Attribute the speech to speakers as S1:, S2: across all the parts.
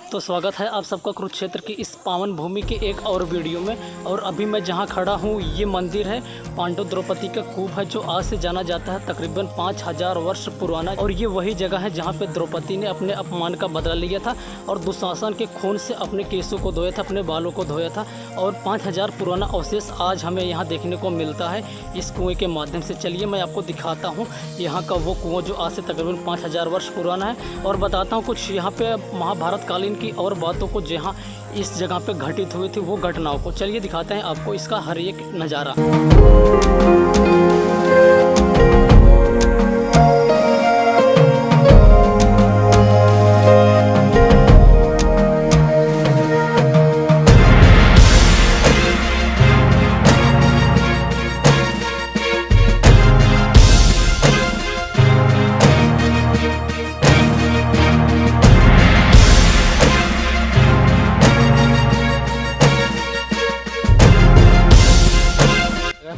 S1: तो स्वागत है आप सबका कुरुक्षेत्र की इस पावन भूमि के एक और वीडियो में। और अभी मैं जहां खड़ा हूं ये मंदिर है पांडव द्रौपदी का कूप है, जो आज से जाना जाता है तकरीबन 5000 वर्ष पुराना। और ये वही जगह है जहां पे द्रौपदी ने अपने अपमान का बदला लिया था और दुशासन के खून से अपने केसों को धोया था, अपने बालों को धोया था। और 5000 पुराना अवशेष आज हमें यहाँ देखने को मिलता है इस कुएँ के माध्यम से। चलिए मैं आपको दिखाता हूँ यहाँ का वो कुआँ जो आज से तकरीबन 5000 वर्ष पुराना है, और बताता हूँ कुछ यहाँ पे महाभारत कालीन की और बातों को जहाँ इस जगह पे घटित हुई थी वो घटनाओं को। चलिए दिखाते हैं आपको इसका हर एक नज़ारा।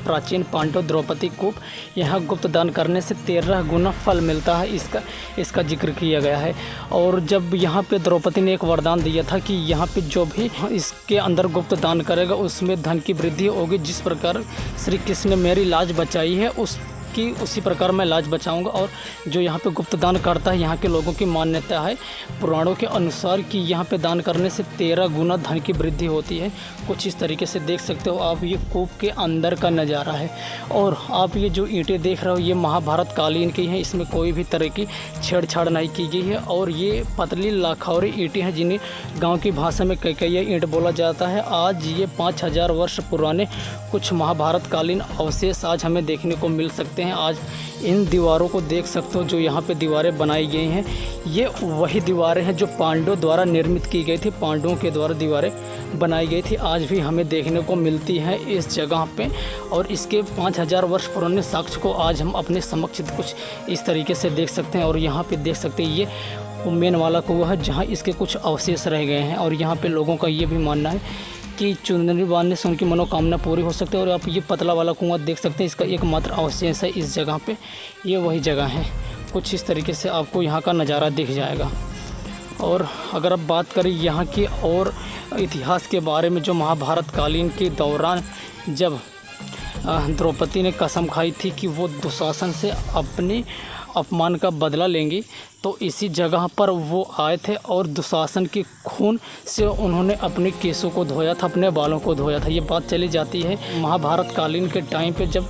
S1: प्राचीन पांडव द्रौपदी कूप, यहाँ गुप्त दान करने से 13 गुना फल मिलता है, इसका जिक्र किया गया है। और जब यहाँ पे द्रौपदी ने एक वरदान दिया था कि यहाँ पे जो भी इसके अंदर गुप्त दान करेगा उसमें धन की वृद्धि होगी। जिस प्रकार श्री कृष्ण ने मेरी लाज बचाई है उसी प्रकार मैं लाज बचाऊंगा। और जो यहाँ पे गुप्त दान करता है, यहाँ के लोगों की मान्यता है पुराणों के अनुसार कि यहाँ पे दान करने से 13 गुना धन की वृद्धि होती है। कुछ इस तरीके से देख सकते हो आप, ये कूप के अंदर का नज़ारा है। और आप ये जो ईंटें देख रहे हो ये महाभारत कालीन की हैं, इसमें कोई भी तरह की छेड़छाड़ नहीं की गई है। और ये पतली लाखौरी ईंटें हैं जिन्हें गाँव की भाषा में कैकैया ईंट बोला जाता है। आज ये 5000 वर्ष पुराने कुछ महाभारत कालीन अवशेष आज हमें देखने को मिल सकते हैं। आज इन दीवारों को देख सकते हो, जो यहाँ पे दीवारें बनाई गई हैं ये वही दीवारें हैं जो पांडवों द्वारा निर्मित की गई थी, पांडवों के द्वारा दीवारें बनाई गई थी। आज भी हमें देखने को मिलती है इस जगह पे। और इसके 5000 वर्ष पुराने साक्ष्य को आज हम अपने समक्ष कुछ इस तरीके से देख सकते हैं। और यहाँ पे देख सकते हैं ये वो मेन वाला कुआं है जहाँ इसके कुछ अवशेष रह गए हैं। और यहाँ पे लोगों का ये भी मानना है कि चुनरी बांधने से उनकी मनोकामना पूरी हो सकती है। और आप ये पतला वाला कुआं देख सकते हैं, इसका एकमात्र अवशेष है इस जगह पे, ये वही जगह है। कुछ इस तरीके से आपको यहाँ का नज़ारा दिख जाएगा। और अगर आप बात करें यहाँ की और इतिहास के बारे में, जो महाभारत कालीन के दौरान जब द्रौपदी ने कसम खाई थी कि वो दुशासन से अपने अपमान का बदला लेंगी, तो इसी जगह पर वो आए थे और दुशासन के खून से उन्होंने अपने केसों को धोया था, अपने बालों को धोया था। ये बात चली जाती है महाभारत कालीन के टाइम पे, जब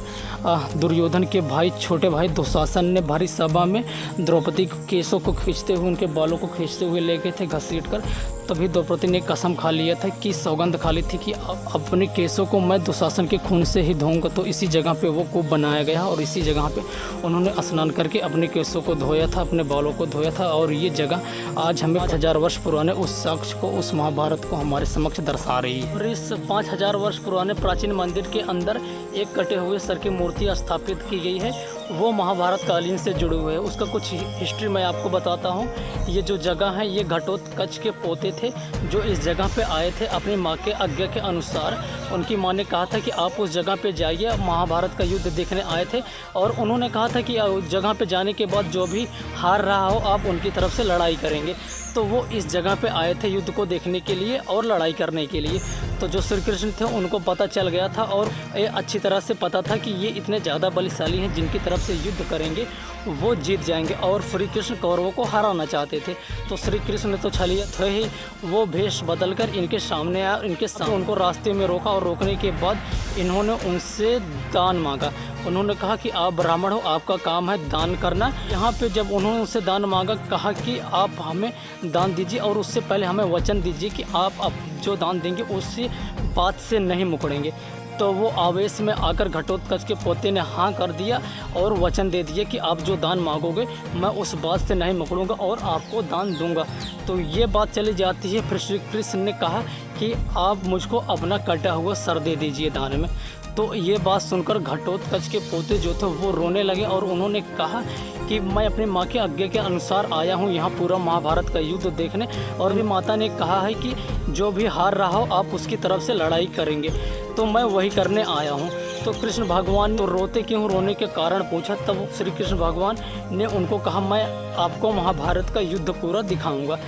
S1: दुर्योधन के भाई छोटे भाई दुशासन ने भारी सभा में द्रौपदी के केसों को खींचते हुए, उनके बालों को खींचते हुए ले गए थे घसीट कर। तभी द्रौपदी ने कसम खा लिया था कि सौगंध खा ली थी कि अपने केसों को मैं दुशासन के खून से ही धोऊंगा। तो इसी जगह पे वो कूप बनाया गया और इसी जगह पे उन्होंने स्नान करके अपने केसों को धोया था, अपने बालों को धोया था। और ये जगह आज हमें 5000 वर्ष पुराने उस साक्ष्य को, उस महाभारत को हमारे समक्ष दर्शा रही है। और इस 5000 वर्ष पुराने प्राचीन मंदिर के अंदर एक कटे हुए सर की मूर्ति स्थापित की गई है, वो महाभारत कालीन से जुड़े हुए है। उसका कुछ हिस्ट्री मैं आपको बताता हूँ। ये जो जगह है ये घटोत्कच के पोते थे जो इस जगह पे आए थे अपनी माँ के आज्ञा के अनुसार। उनकी माँ ने कहा था कि आप उस जगह पे जाइए, महाभारत का युद्ध देखने आए थे। और उन्होंने कहा था कि उस जगह पे जाने के बाद जो भी हार रहा हो आप उनकी तरफ से लड़ाई करेंगे। तो वो इस जगह पे आए थे युद्ध को देखने के लिए और लड़ाई करने के लिए। तो जो श्री कृष्ण थे उनको पता चल गया था और ये अच्छी तरह से पता था कि ये इतने ज़्यादा बलशाली हैं जिनकी तरफ से युद्ध करेंगे वो जीत जाएंगे। और श्री कृष्ण कौरवों को हराना चाहते थे। तो श्री कृष्ण ने तो छलिए थे ही, वो भेष बदल कर इनके सामने आया, इनके सामने उनको रास्ते में रोका। और रोकने के बाद इन्होंने उनसे दान मांगा। उन्होंने कहा कि आप ब्राह्मण हो, आपका काम है दान करना। यहाँ पे जब उन्होंने उनसे दान मांगा, कहा कि आप हमें दान दीजिए और उससे पहले हमें वचन दीजिए कि आप जो दान देंगे उसी बात से नहीं मुकरेंगे। तो वो आवेश में आकर घटोत्कच के पोते ने हाँ कर दिया और वचन दे दिया कि आप जो दान मांगोगे मैं उस बात से नहीं मुकरूंगा और आपको दान दूंगा। तो ये बात चली जाती है। फिर श्री कृष्ण ने कहा कि आप मुझको अपना कटा हुआ सर दे दीजिए दान में। तो ये बात सुनकर घटोत्कच के पोते जो थे वो रोने लगे और उन्होंने कहा कि मैं अपनी माँ के आज्ञा के अनुसार आया हूँ यहाँ पूरा महाभारत का युद्ध देखने। और मेरी माता ने कहा है कि जो भी हार रहा हो आप उसकी तरफ से लड़ाई करेंगे, तो मैं वही करने आया हूँ। तो कृष्ण भगवान तो रोते क्यों, रोने के कारण पूछा। तब श्री कृष्ण भगवान ने उनको कहा मैं आपको महाभारत का युद्ध पूरा दिखाऊंगा।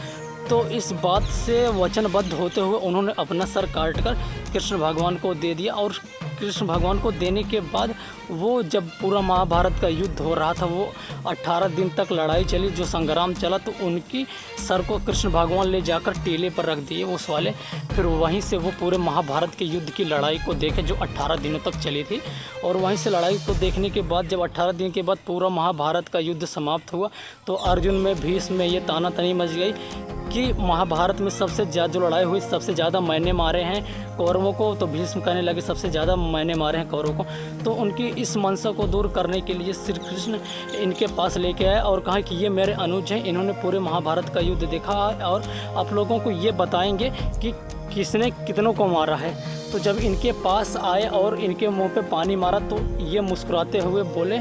S1: तो इस बात से वचनबद्ध होते हुए उन्होंने अपना सर काटकर कृष्ण भगवान को दे दिया। और कृष्ण भगवान को देने के बाद वो जब पूरा महाभारत का युद्ध हो रहा था, वो 18 दिन तक लड़ाई चली, जो संग्राम चला, तो उनकी सर को कृष्ण भगवान ले जाकर टीले पर रख दिए उस वाले। फिर वहीं से वो पूरे महाभारत के युद्ध की लड़ाई को देखे जो 18 दिनों तक चली थी। और वहीं से लड़ाई को देखने के बाद जब 18 दिन के बाद पूरा महाभारत का युद्ध समाप्त हुआ, तो अर्जुन में भीष्म में ये तानातनी मच गई कि महाभारत में सबसे ज़्यादा जो लड़ाई हुई, सबसे ज़्यादा मैंने मारे हैं कौरवों को। तो भीष्म कहने लगे सबसे ज़्यादा मैंने मारे हैं कौरवों को। तो उनकी इस मनसा को दूर करने के लिए श्री कृष्ण इनके पास लेके आए और कहा कि ये मेरे अनुज हैं, इन्होंने पूरे महाभारत का युद्ध देखा और आप लोगों को ये बताएंगे कि किसने कितनों को मारा है। तो जब इनके पास आए और इनके मुंह पे पानी मारा, तो ये मुस्कुराते हुए बोले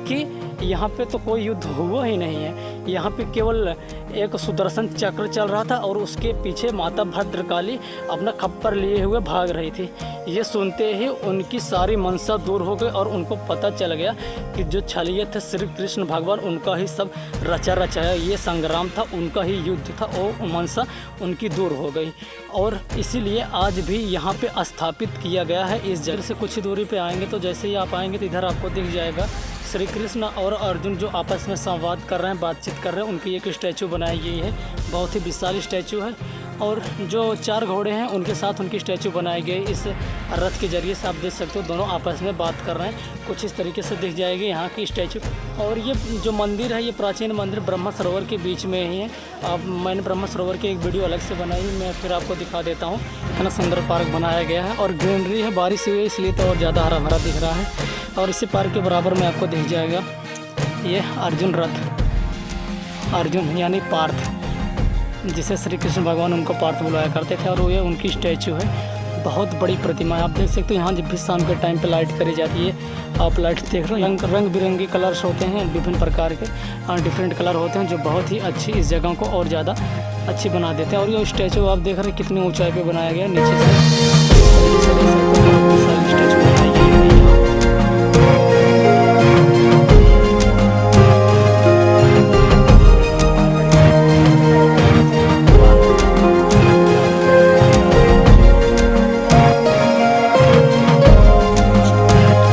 S1: कि यहाँ पे तो कोई युद्ध हुआ ही नहीं है, यहाँ पे केवल एक सुदर्शन चक्र चल रहा था और उसके पीछे माता भद्रकाली अपना खप्पर लिए हुए भाग रही थी। ये सुनते ही उनकी सारी मनसा दूर हो गई और उनको पता चल गया कि जो छलिए थे श्री कृष्ण भगवान, उनका ही सब रचा रचाया ये संग्राम था, उनका ही युद्ध था और मनसा उनकी दूर हो गई। और इसीलिए आज भी यहाँ पे स्थापित किया गया है। इस जगह से कुछ ही दूरी पे आएंगे तो जैसे ही आप आएंगे तो इधर आपको दिख जाएगा श्री कृष्ण और अर्जुन जो आपस में संवाद कर रहे हैं, बातचीत कर रहे हैं, उनकी एक स्टैचू बनाई गई है। बहुत ही विशाल स्टैचू है। और जो 4 घोड़े हैं उनके साथ उनकी स्टैचू बनाई गई। इस रथ के जरिए से आप देख सकते हो दोनों आपस में बात कर रहे हैं। कुछ इस तरीके से दिख जाएगी यहाँ की स्टैचू। और ये जो मंदिर है, ये प्राचीन मंदिर ब्रह्म सरोवर के बीच में ही है। अब मैंने ब्रह्म सरोवर की एक वीडियो अलग से बनाई, मैं फिर आपको दिखा देता हूँ। इतना सुंदर पार्क बनाया गया है और ग्रीनरी है, बारिश हुई है इसलिए तो और ज़्यादा हरा भरा दिख रहा है। और इसी पार्क के बराबर में आपको दिख जाएगा ये अर्जुन रथ, अर्जुन यानी पार्थ, जिसे श्री कृष्ण भगवान उनको पार्थ बुलाया करते थे। और ये उनकी स्टैचू है, बहुत बड़ी प्रतिमा है। आप देख सकते हो यहाँ जब भी शाम के टाइम पे लाइट करी जाती है, आप लाइट देख रहे हो, रंग बिरंगे कलर्स होते हैं, विभिन्न प्रकार के डिफरेंट कलर होते हैं जो बहुत ही अच्छी इस जगह को और ज़्यादा अच्छी बना देते हैं। और ये स्टैचू आप देख रहे हैं कितनी ऊंचाई पे बनाया गया नीचे से।